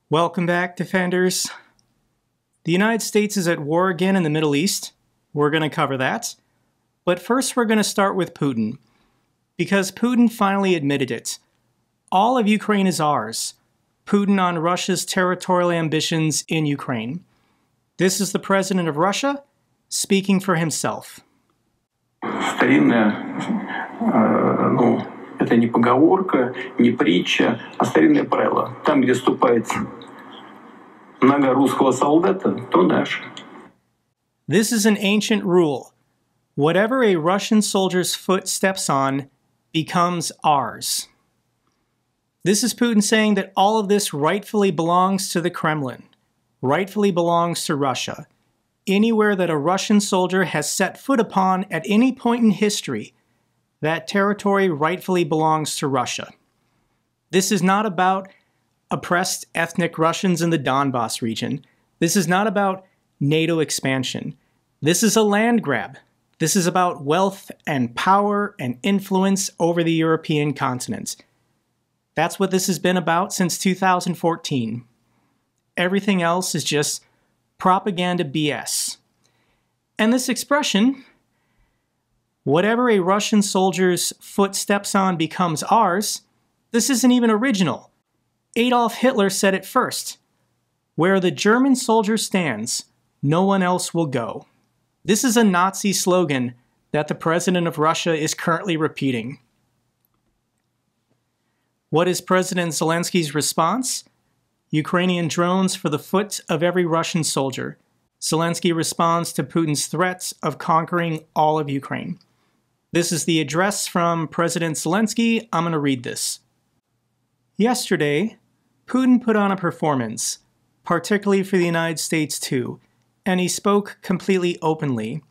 Welcome back, Defenders. The United States is at war again in the Middle East. We're going to cover that. But first we're going to start with Putin, because Putin finally admitted it. All of Ukraine is ours. Putin on Russia's territorial ambitions in Ukraine. This is the president of Russia speaking for himself. Это не поговорка, не притча, а старинное правило. Там, где ступает нога русского солдата, то наша. This is an ancient rule. Whatever a Russian soldier's foot steps on becomes ours. This is Putin saying that all of this rightfully belongs to the Kremlin, rightfully belongs to Russia. Anywhere that a Russian soldier has set foot upon at any point in history, that territory rightfully belongs to Russia. This is not about oppressed ethnic Russians in the Donbass region. This is not about NATO expansion. This is a land grab. This is about wealth and power and influence over the European continent. That's what this has been about since 2014. Everything else is just propaganda BS. And this expression, whatever a Russian soldier's foot steps on becomes ours, this isn't even original. Adolf Hitler said it first. Where the German soldier stands, no one else will go. This is a Nazi slogan that the president of Russia is currently repeating. What is President Zelensky's response? Ukrainian drones for the foot of every Russian soldier. Zelensky responds to Putin's threats of conquering all of Ukraine. This is the address from President Zelensky. I'm going to read this. Yesterday, Putin put on a performance, particularly for the United States too, and he spoke completely openly.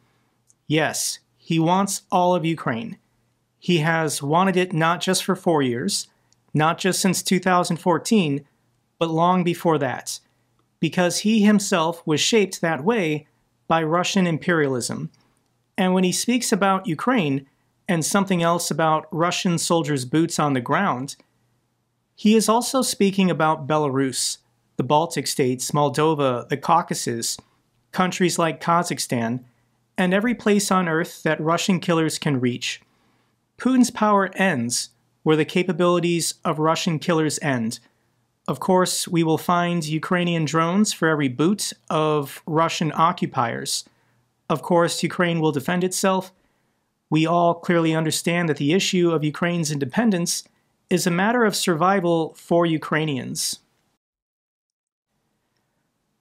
Yes, he wants all of Ukraine. He has wanted it not just for 4 years, not just since 2014, but long before that, because he himself was shaped that way by Russian imperialism. And when he speaks about Ukraine and something else about Russian soldiers' boots on the ground, he is also speaking about Belarus, the Baltic states, Moldova, the Caucasus, countries like Kazakhstan, and every place on earth that Russian killers can reach. Putin's power ends where the capabilities of Russian killers end. Of course, we will find Ukrainian drones for every boot of Russian occupiers. Of course, Ukraine will defend itself. We all clearly understand that the issue of Ukraine's independence is a matter of survival for Ukrainians.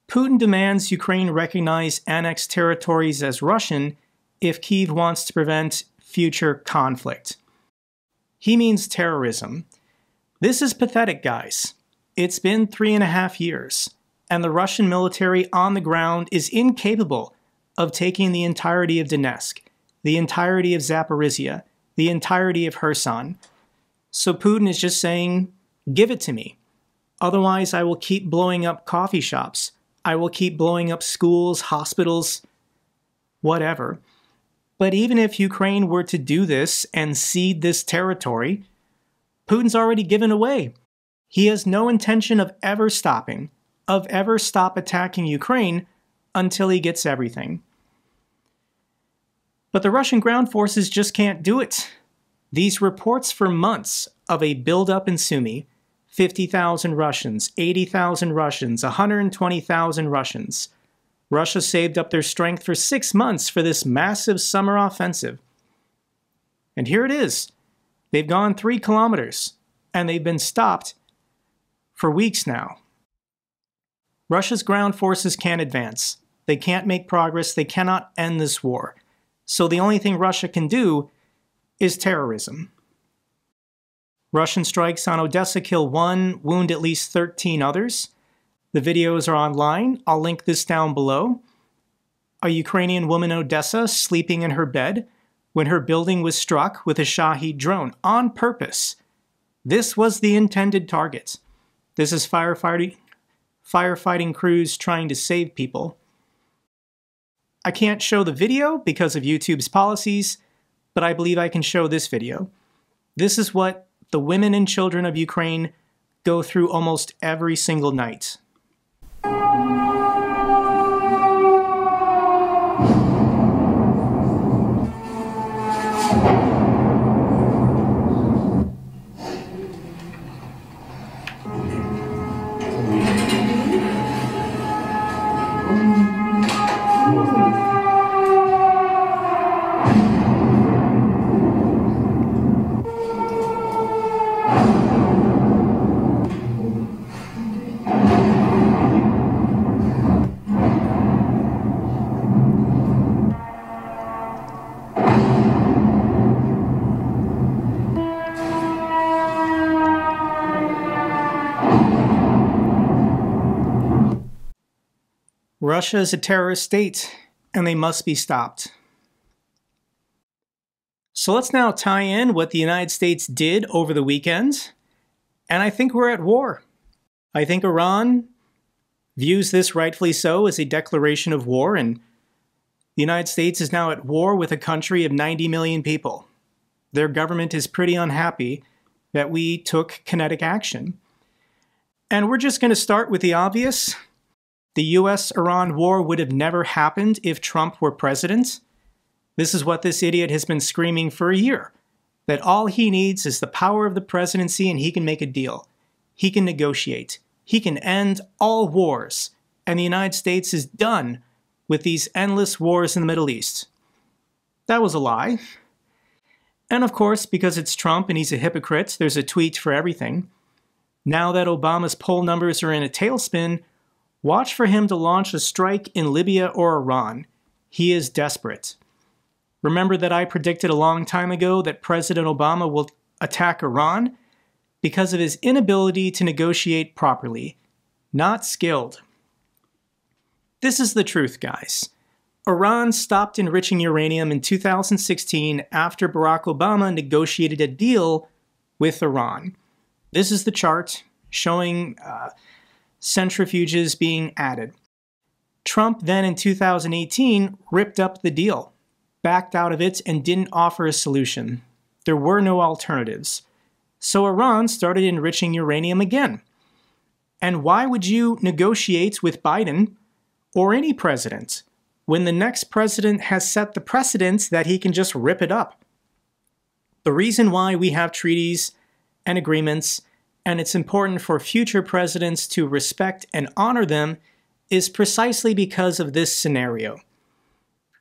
Putin demands Ukraine recognize annexed territories as Russian if Kyiv wants to prevent future conflict. He means terrorism. This is pathetic, guys. It's been 3.5 years, and the Russian military on the ground is incapable of taking the entirety of Donetsk, the entirety of Zaporizhia, the entirety of Kherson. So Putin is just saying, give it to me. Otherwise, I will keep blowing up coffee shops. I will keep blowing up schools, hospitals, whatever. But even if Ukraine were to do this and cede this territory, Putin's already given away. He has no intention of ever stop attacking Ukraine until he gets everything. But the Russian ground forces just can't do it. These reports for months of a buildup in Sumy, 50,000 Russians, 80,000 Russians, 120,000 Russians. Russia saved up their strength for 6 months for this massive summer offensive. And here it is. They've gone 3 kilometers, and they've been stopped for weeks now. Russia's ground forces can't advance. They can't make progress. They cannot end this war. So the only thing Russia can do is terrorism. Russian strikes on Odesa kill 1, wound at least 13 others. The videos are online. I'll link this down below. A Ukrainian woman in Odesa sleeping in her bed when her building was struck with a Shahed drone on purpose. This was the intended target. This is firefighting crews trying to save people. I can't show the video because of YouTube's policies, but I believe I can show this video. This is what the women and children of Ukraine go through almost every single night. Russia is a terrorist state, and they must be stopped. So let's now tie in what the United States did over the weekend, and I think we're at war. I think Iran views this, rightfully so, as a declaration of war, and the United States is now at war with a country of 90 million people. Their government is pretty unhappy that we took kinetic action. And we're just going to start with the obvious. The US-Iran war would have never happened if Trump were president. This is what this idiot has been screaming for a year, that all he needs is the power of the presidency and he can make a deal. He can negotiate. He can end all wars. And the United States is done with these endless wars in the Middle East. That was a lie. And of course, because it's Trump and he's a hypocrite, there's a tweet for everything. Now that Obama's poll numbers are in a tailspin, watch for him to launch a strike in Libya or Iran. He is desperate. Remember that I predicted a long time ago that President Obama will attack Iran because of his inability to negotiate properly. Not skilled. This is the truth, guys. Iran stopped enriching uranium in 2016 after Barack Obama negotiated a deal with Iran. This is the chart showing centrifuges being added. Trump then in 2018 ripped up the deal, backed out of it, and didn't offer a solution. There were no alternatives. So Iran started enriching uranium again. And why would you negotiate with Biden or any president when the next president has set the precedent that he can just rip it up? The reason why we have treaties and agreements, and it's important for future presidents to respect and honor them, is precisely because of this scenario.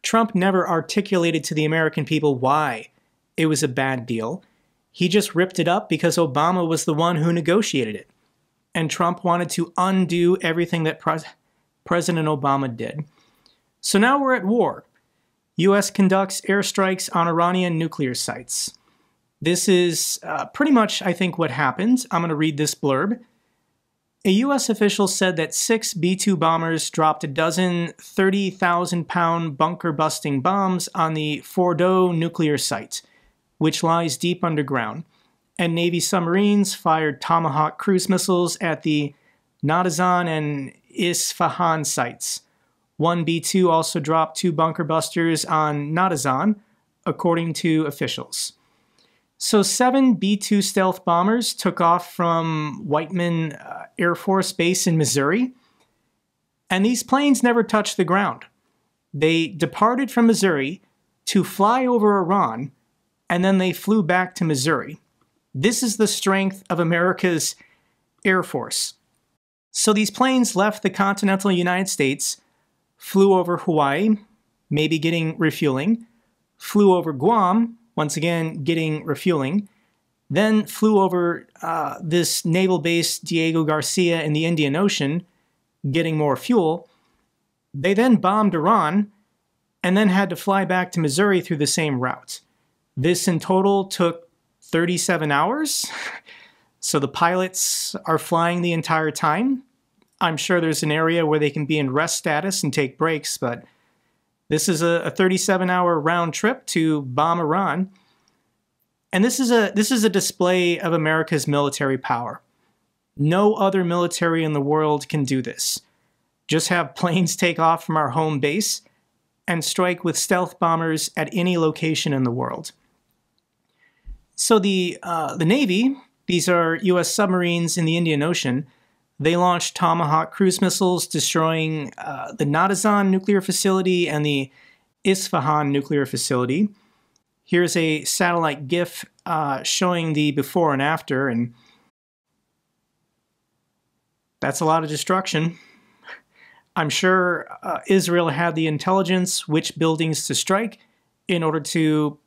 Trump never articulated to the American people why it was a bad deal. He just ripped it up because Obama was the one who negotiated it. And Trump wanted to undo everything that President Obama did. So now we're at war. U.S. conducts airstrikes on Iranian nuclear sites. This is pretty much, I think, what happened. I'm going to read this blurb. A U.S. official said that 6 B-2 bombers dropped a dozen 30,000-pound bunker-busting bombs on the Fordow nuclear site, which lies deep underground, and Navy submarines fired Tomahawk cruise missiles at the Natanz and Isfahan sites. One B-2 also dropped 2 bunker busters on Natanz, according to officials. So 7 B-2 stealth bombers took off from Whiteman Air Force Base in Missouri, and these planes never touched the ground. They departed from Missouri to fly over Iran, and then they flew back to Missouri. This is the strength of America's Air Force. So these planes left the continental United States, flew over Hawaii, maybe getting refueling, flew over Guam, once again getting refueling, then flew over this naval base, Diego Garcia, in the Indian Ocean, getting more fuel. They then bombed Iran, and then had to fly back to Missouri through the same route. This in total took 37 hours. So the pilots are flying the entire time. I'm sure there's an area where they can be in rest status and take breaks, but this is a 37-hour round trip to bomb Iran. And this is a display of America's military power. No other military in the world can do this. Just have planes take off from our home base and strike with stealth bombers at any location in the world. So the Navy, these are U.S. submarines in the Indian Ocean, They launched Tomahawk cruise missiles, destroying the Natanz nuclear facility and the Isfahan nuclear facility. Here's a satellite GIF showing the before and after, and that's a lot of destruction. I'm sure Israel had the intelligence which buildings to strike in order to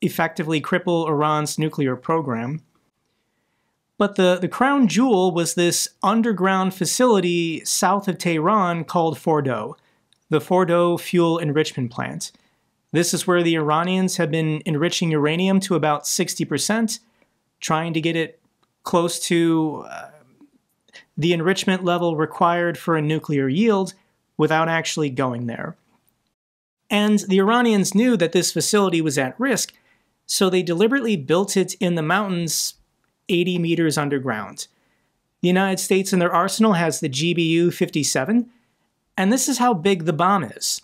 effectively cripple Iran's nuclear program. But the crown jewel was this underground facility south of Tehran called Fordow, the Fordow Fuel Enrichment Plant. This is where the Iranians have been enriching uranium to about 60%, trying to get it close to the enrichment level required for a nuclear yield without actually going there. And the Iranians knew that this facility was at risk, so they deliberately built it in the mountains 80 meters underground. The United States in their arsenal has the JakeBroeYT, and this is how big the bomb is.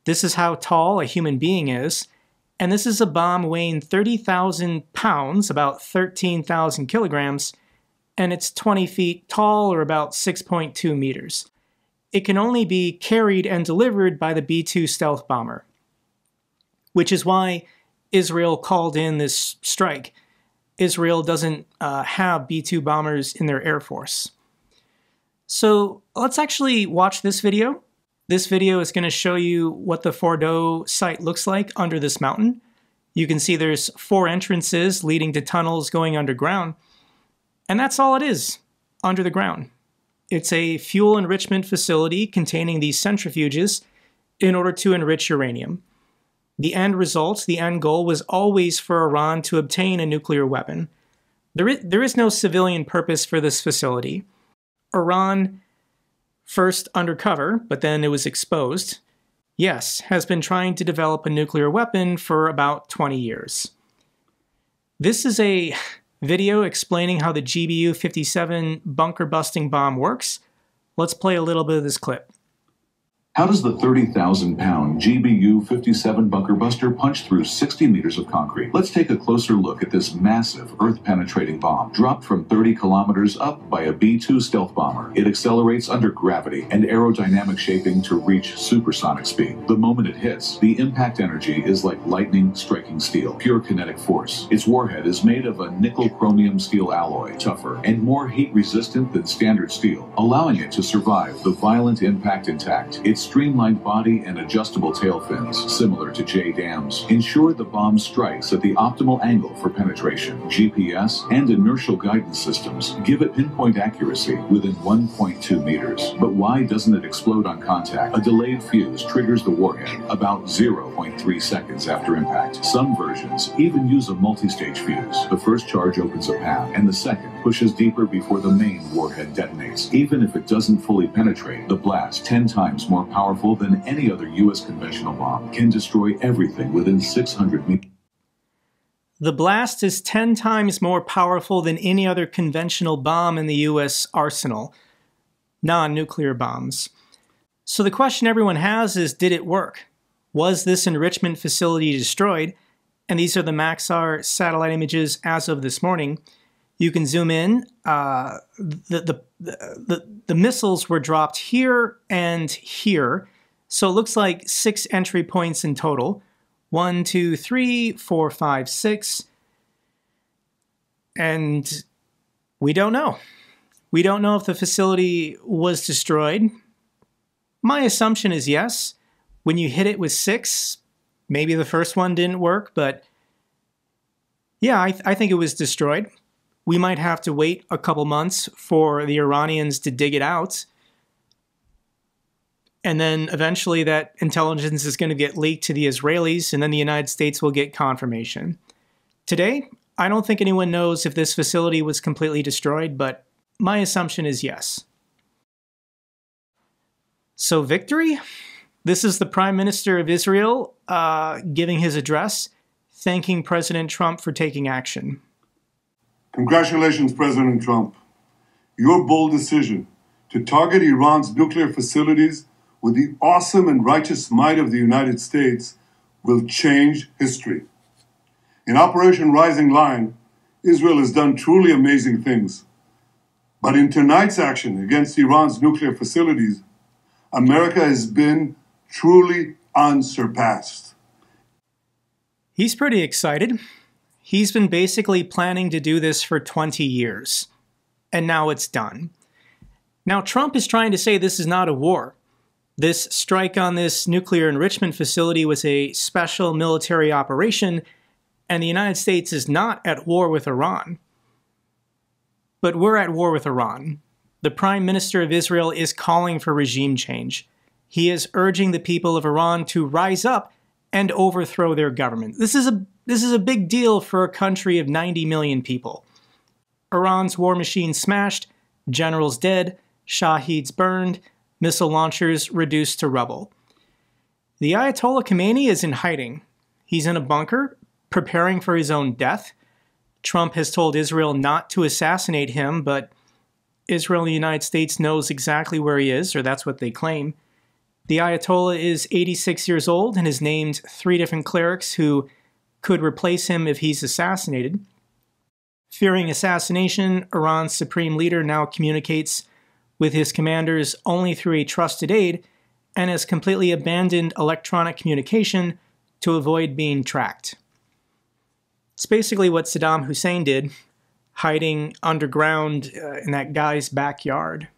This is how tall a human being is, and this is a bomb weighing 30,000 pounds, about 13,000 kilograms, and it's 20 feet tall, or about 6.2 meters. It can only be carried and delivered by the B-2 stealth bomber, which is why Israel called in this strike. Israel doesn't have B-2 bombers in their air force. So let's actually watch this video. This video is going to show you what the Fordow site looks like under this mountain. You can see there's 4 entrances leading to tunnels going underground. And that's all it is, under the ground. It's a fuel enrichment facility containing these centrifuges in order to enrich uranium. The end result, the end goal, was always for Iran to obtain a nuclear weapon. There is no civilian purpose for this facility. Iran, first undercover, but then it was exposed, yes, has been trying to develop a nuclear weapon for about 20 years. This is a video explaining how the JakeBroeYT bunker-busting bomb works. Let's play a little bit of this clip. How does the 30,000-pound JakeBroeYT bunker buster punch through 60 meters of concrete? Let's take a closer look at this massive earth-penetrating bomb, dropped from 30 kilometers up by a B-2 stealth bomber. It accelerates under gravity and aerodynamic shaping to reach supersonic speed. The moment it hits, the impact energy is like lightning striking steel, pure kinetic force. Its warhead is made of a nickel-chromium steel alloy, tougher and more heat-resistant than standard steel, allowing it to survive the violent impact intact. Its streamlined body and adjustable tail fins, similar to JDAMs, ensure the bomb strikes at the optimal angle for penetration. GPS and inertial guidance systems give it pinpoint accuracy within 1.2 meters. But why doesn't it explode on contact? A delayed fuse triggers the warhead about 0.3 seconds after impact. Some versions even use a multi-stage fuse. The first charge opens a path, and the second pushes deeper before the main warhead detonates. Even if it doesn't fully penetrate, the blast, 10 times more powerful than any other U.S. conventional bomb, can destroy everything within 600 meters. The blast is 10 times more powerful than any other conventional bomb in the U.S. arsenal, non-nuclear bombs. So the question everyone has is, did it work? Was this enrichment facility destroyed? And these are the Maxar satellite images as of this morning. You can zoom in. The missiles were dropped here and here. So it looks like 6 entry points in total. 1, 2, 3, 4, 5, 6. And we don't know. We don't know if the facility was destroyed. My assumption is yes. When you hit it with 6, maybe the first one didn't work, but yeah, I think it was destroyed. We might have to wait a couple months for the Iranians to dig it out. And then eventually that intelligence is going to get leaked to the Israelis, and then the United States will get confirmation. Today, I don't think anyone knows if this facility was completely destroyed, but my assumption is yes. So victory? This is the Prime Minister of Israel giving his address, thanking President Trump for taking action. Congratulations, President Trump. Your bold decision to target Iran's nuclear facilities with the awesome and righteous might of the United States will change history. In Operation Rising Lion, Israel has done truly amazing things. But in tonight's action against Iran's nuclear facilities, America has been truly unsurpassed. He's pretty excited. He's been basically planning to do this for 20 years. And now it's done. Now Trump is trying to say this is not a war. This strike on this nuclear enrichment facility was a special military operation, and the United States is not at war with Iran. But we're at war with Iran. The Prime Minister of Israel is calling for regime change. He is urging the people of Iran to rise up and overthrow their government. This is a big deal for a country of 90 million people. Iran's war machine smashed, generals dead, shaheeds burned, missile launchers reduced to rubble. The Ayatollah Khomeini is in hiding. He's in a bunker, preparing for his own death. Trump has told Israel not to assassinate him, but Israel and the United States knows exactly where he is, or that's what they claim. The Ayatollah is 86 years old and has named 3 different clerics who could replace him if he's assassinated. Fearing assassination, Iran's supreme leader now communicates with his commanders only through a trusted aide and has completely abandoned electronic communication to avoid being tracked. It's basically what Saddam Hussein did, hiding underground in that guy's backyard.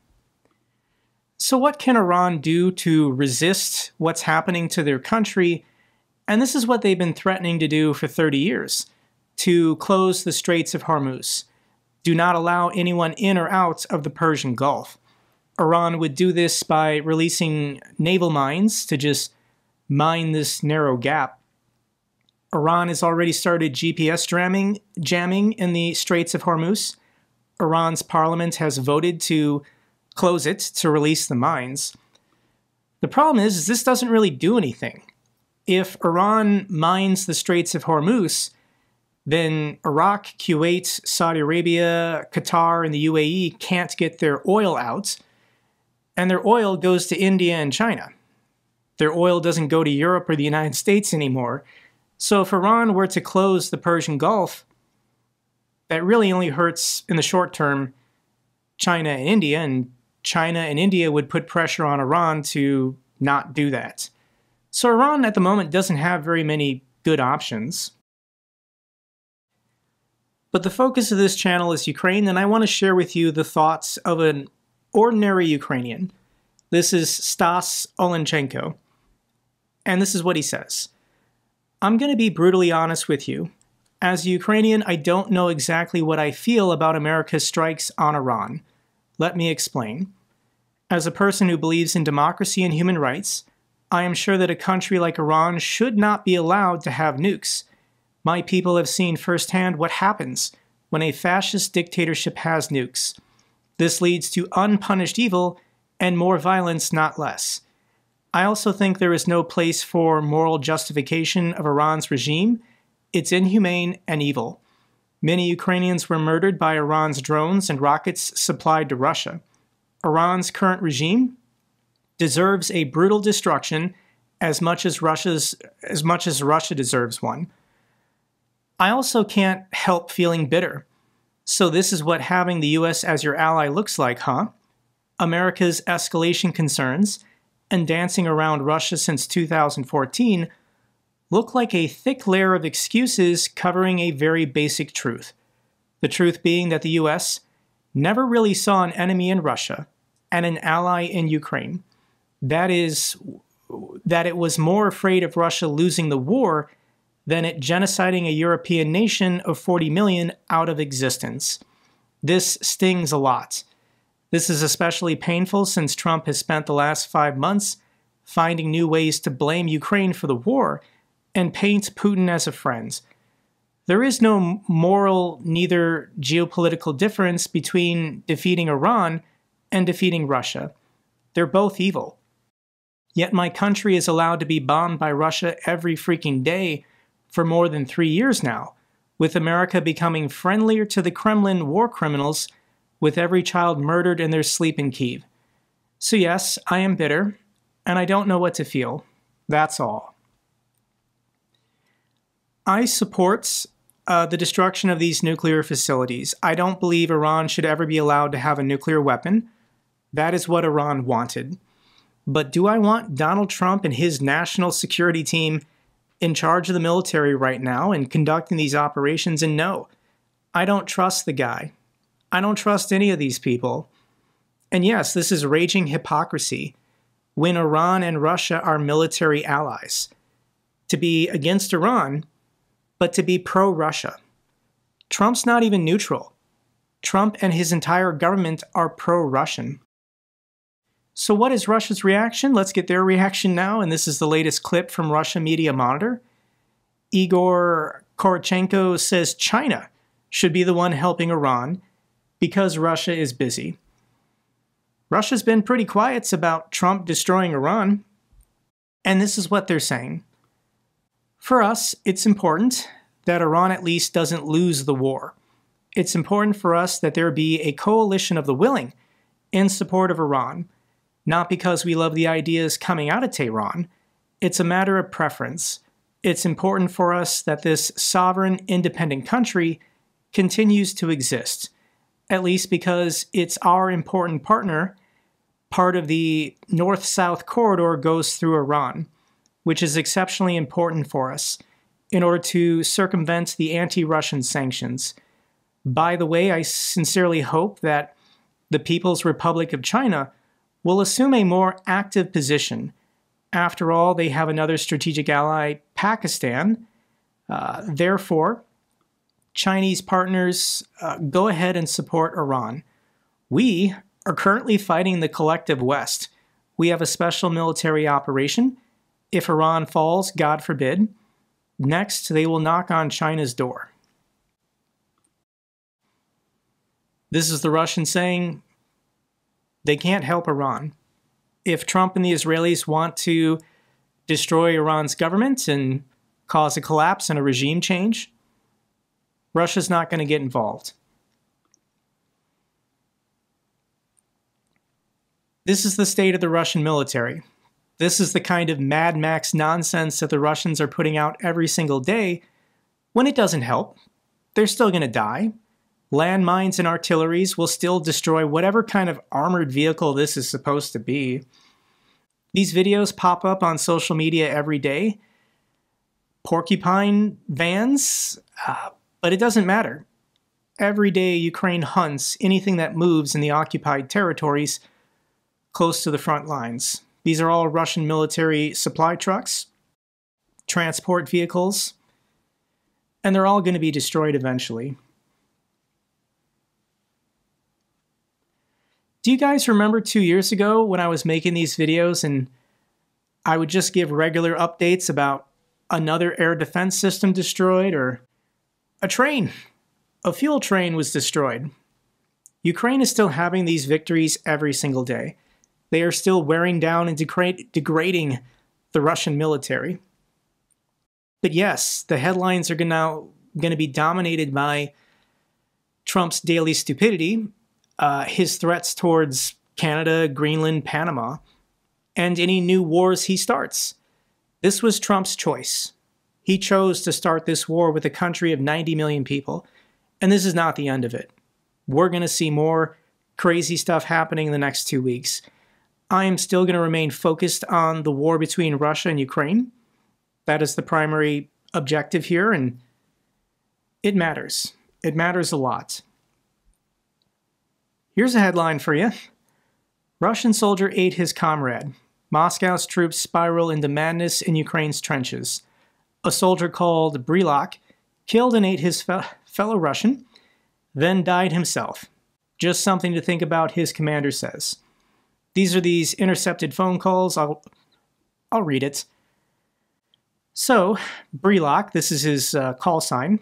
So what can Iran do to resist what's happening to their country? And this is what they've been threatening to do for 30 years, to close the Straits of Hormuz. Do not allow anyone in or out of the Persian Gulf. Iran would do this by releasing naval mines to just mine this narrow gap. Iran has already started GPS jamming in the Straits of Hormuz. Iran's parliament has voted to close it to release the mines. The problem is this doesn't really do anything. If Iran mines the Straits of Hormuz, then Iraq, Kuwait, Saudi Arabia, Qatar, and the UAE can't get their oil out, and their oil goes to India and China. Their oil doesn't go to Europe or the United States anymore. So if Iran were to close the Persian Gulf, that really only hurts in the short term China and China and India would put pressure on Iran to not do that. So Iran at the moment doesn't have very many good options. But the focus of this channel is Ukraine, and I want to share with you the thoughts of an ordinary Ukrainian. This is Stas Olenchenko, and this is what he says. I'm going to be brutally honest with you. As a Ukrainian, I don't know exactly what I feel about America's strikes on Iran. Let me explain. As a person who believes in democracy and human rights, I am sure that a country like Iran should not be allowed to have nukes. My people have seen firsthand what happens when a fascist dictatorship has nukes. This leads to unpunished evil and more violence, not less. I also think there is no place for moral justification of Iran's regime. It's inhumane and evil. Many Ukrainians were murdered by Iran's drones and rockets supplied to Russia. Iran's current regime deserves a brutal destruction as much as Russia deserves one. I also can't help feeling bitter. So this is what having the US as your ally looks like, huh? America's escalation concerns and dancing around Russia since 2014 look like a thick layer of excuses covering a very basic truth. The truth being that the US never really saw an enemy in Russia and an ally in Ukraine. That is, that it was more afraid of Russia losing the war than it genociding a European nation of 40 million out of existence. This stings a lot. This is especially painful since Trump has spent the last 5 months finding new ways to blame Ukraine for the war and paint Putin as a friend. There is no moral, neither geopolitical difference between defeating Iran and defeating Russia. They're both evil. Yet my country is allowed to be bombed by Russia every freaking day for more than 3 years now, with America becoming friendlier to the Kremlin war criminals with every child murdered in their sleep in Kyiv. So yes, I am bitter, and I don't know what to feel. That's all. I support the destruction of these nuclear facilities. I don't believe Iran should ever be allowed to have a nuclear weapon. That is what Iran wanted. But do I want Donald Trump and his national security team in charge of the military right now and conducting these operations? And no, I don't trust the guy. I don't trust any of these people. And yes, this is raging hypocrisy when Iran and Russia are military allies. To be against Iran, but to be pro-Russia. Trump's not even neutral. Trump and his entire government are pro-Russian. So what is Russia's reaction? Let's get their reaction now, and this is the latest clip from Russia Media Monitor. Igor Korchenko says China should be the one helping Iran because Russia is busy. Russia's been pretty quiet about Trump destroying Iran, and this is what they're saying. For us, it's important that Iran at least doesn't lose the war. It's important for us that there be a coalition of the willing in support of Iran, not because we love the ideas coming out of Tehran. It's a matter of preference. It's important for us that this sovereign, independent country continues to exist, at least because it's our important partner. Part of the North-South corridor goes through Iran, which is exceptionally important for us in order to circumvent the anti-Russian sanctions. By the way, I sincerely hope that the People's Republic of China will assume a more active position. After all, they have another strategic ally, Pakistan. Therefore, Chinese partners go ahead and support Iran. We are currently fighting the collective West. We have a special military operation. If Iran falls, God forbid, next they will knock on China's door. This is the Russians saying they can't help Iran. If Trump and the Israelis want to destroy Iran's government and cause a collapse and a regime change, Russia's not going to get involved. This is the state of the Russian military. This is the kind of Mad Max nonsense that the Russians are putting out every single day. When it doesn't help, they're still going to die. Landmines and artilleries will still destroy whatever kind of armored vehicle this is supposed to be. These videos pop up on social media every day. Porcupine vans, but it doesn't matter. Every day Ukraine hunts anything that moves in the occupied territories close to the front lines. These are all Russian military supply trucks, transport vehicles, and they're all going to be destroyed eventually. Do you guys remember 2 years ago when I was making these videos and I would just give regular updates about another air defense system destroyed or a train? A fuel train was destroyed. Ukraine is still having these victories every single day. They are still wearing down and degrading the Russian military. But yes, the headlines are now going to be dominated by Trump's daily stupidity, his threats towards Canada, Greenland, Panama, and any new wars he starts. This was Trump's choice. He chose to start this war with a country of 90 million people, and this is not the end of it. We're going to see more crazy stuff happening in the next 2 weeks. I am still going to remain focused on the war between Russia and Ukraine. That is the primary objective here, and it matters. It matters a lot. Here's a headline for you. Russian soldier ate his comrade. Moscow's troops spiral into madness in Ukraine's trenches. A soldier called Brelak killed and ate his fellow Russian, then died himself. Just something to think about, his commander says. These are these intercepted phone calls. I'll read it. So, Brelak, this is his call sign,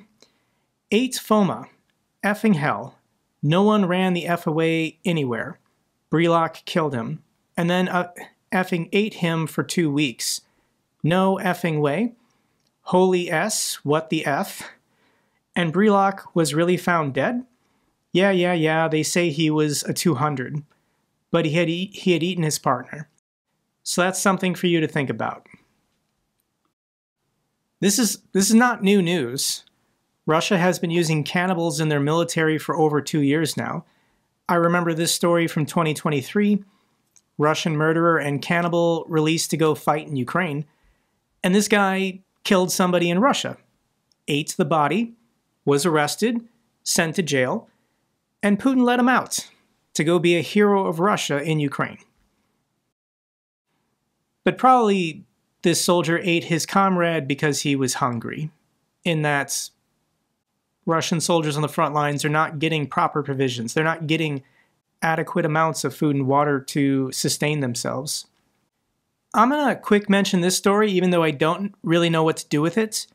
ate Foma, effing hell. No one ran the F away anywhere. Brelak killed him, and then effing ate him for 2 weeks. No effing way. Holy S, what the F? And Brelak was really found dead? Yeah, they say he was a 200. But he had eaten his partner. So that's something for you to think about. This is not new news. Russia has been using cannibals in their military for over 2 years now. I remember this story from 2023. Russian murderer and cannibal released to go fight in Ukraine. And this guy killed somebody in Russia, ate the body, was arrested, sent to jail, and Putin let him out to go be a hero of Russia in Ukraine. But probably this soldier ate his comrade because he was hungry, in that Russian soldiers on the front lines are not getting proper provisions. They're not getting adequate amounts of food and water to sustain themselves. I'm going to quick mention this story, even though I don't really know what to do with it.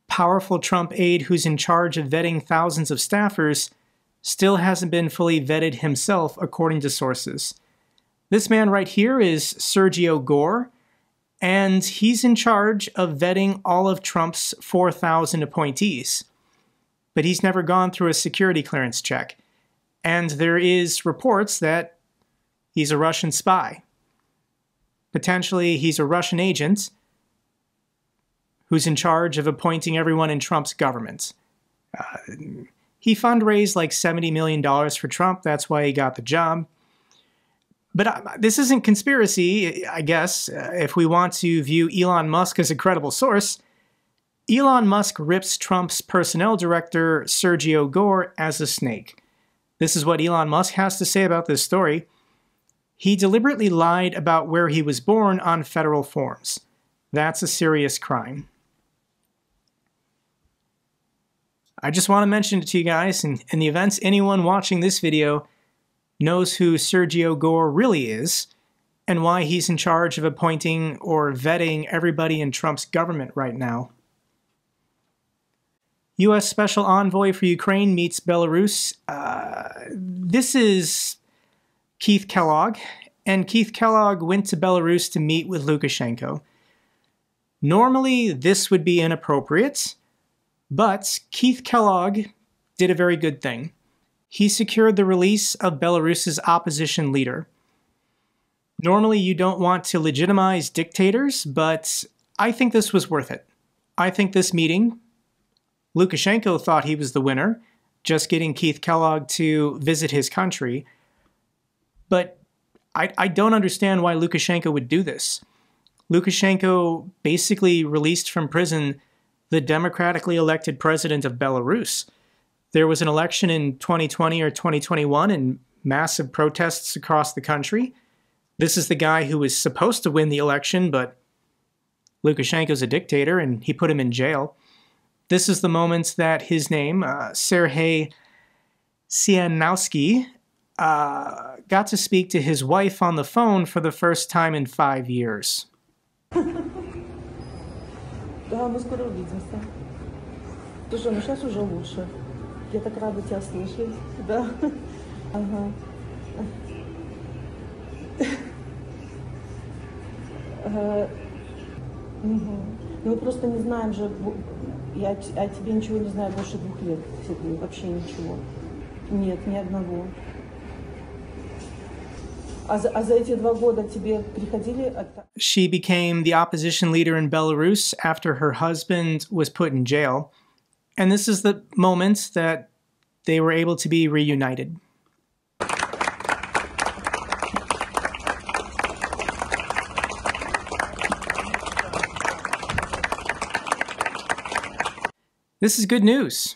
Powerful Trump aide who's in charge of vetting thousands of staffers still hasn't been fully vetted himself, according to sources. This man right here is Sergio Gore, and he's in charge of vetting all of Trump's 4,000 appointees. But he's never gone through a security clearance check. And there is reports that he's a Russian spy. Potentially, he's a Russian agent who's in charge of appointing everyone in Trump's government. He fundraised like $70 million for Trump. That's why he got the job. But this isn't conspiracy, I guess. If we want to view Elon Musk as a credible source, Elon Musk rips Trump's personnel director, Sergio Gore, as a snake. This is what Elon Musk has to say about this story. He deliberately lied about where he was born on federal forms. That's a serious crime. I just want to mention it to you guys, in the event anyone watching this video knows who Sergio Gore really is, and why he's in charge of appointing or vetting everybody in Trump's government right now. U.S. Special Envoy for Ukraine meets Belarus. This is Keith Kellogg, and Keith Kellogg went to Belarus to meet with Lukashenko. Normally, this would be inappropriate, but Keith Kellogg did a very good thing. He secured the release of Belarus's opposition leader. Normally, you don't want to legitimize dictators, but I think this was worth it. I think this meeting, Lukashenko thought he was the winner, just getting Keith Kellogg to visit his country. But I don't understand why Lukashenko would do this. Lukashenko basically released from prison the democratically elected president of Belarus. There was an election in 2020 or 2021 and massive protests across the country. This is the guy who was supposed to win the election, but Lukashenko's a dictator and he put him in jail. This is the moment that his name, Sergei Tsianowski, got to speak to his wife on the phone for the first time in 5 years. Да, мы скоро увидимся. Ты что, ну сейчас уже лучше. Я так рада тебя слышать. Да. Ага. Мы просто не знаем же, я о тебе ничего не знаю больше 2 лет, Сергей, вообще ничего. Нет, ни одного. А за эти 2 года тебе приходили... She became the opposition leader in Belarus after her husband was put in jail. And this is the moment that they were able to be reunited. This is good news.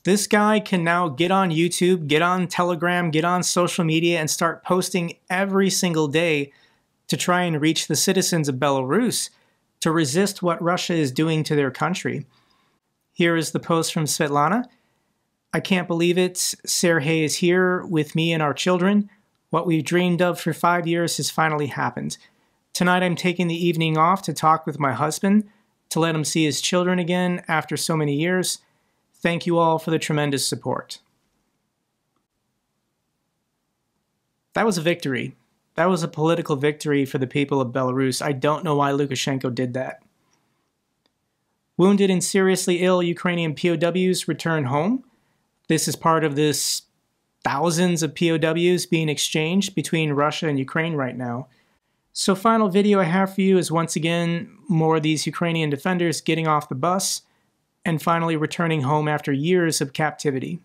This guy can now get on YouTube, get on Telegram, get on social media, and start posting every single day to try and reach the citizens of Belarus to resist what Russia is doing to their country. Here is the post from Svetlana. I can't believe it. Sergei is here with me and our children. What we've dreamed of for 5 years has finally happened. Tonight I'm taking the evening off to talk with my husband, to let him see his children again after so many years. Thank you all for the tremendous support. That was a victory. That was a political victory for the people of Belarus. I don't know why Lukashenko did that. Wounded and seriously ill Ukrainian POWs return home. This is part of this thousands of POWs being exchanged between Russia and Ukraine right now. So final video I have for you is once again more of these Ukrainian defenders getting off the bus. and finally returning home after years of captivity.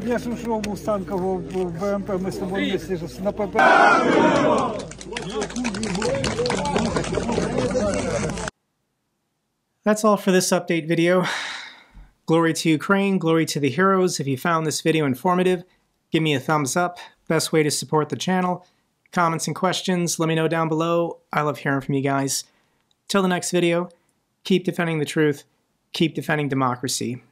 Я ж ушел в Станково в БМП, мы с тобой вместе же на ПП. That's all for this update video. Glory to Ukraine, glory to the heroes. If you found this video informative, give me a thumbs up. Best way to support the channel. Comments and questions, let me know down below. I love hearing from you guys. Till the next video, keep defending the truth, keep defending democracy.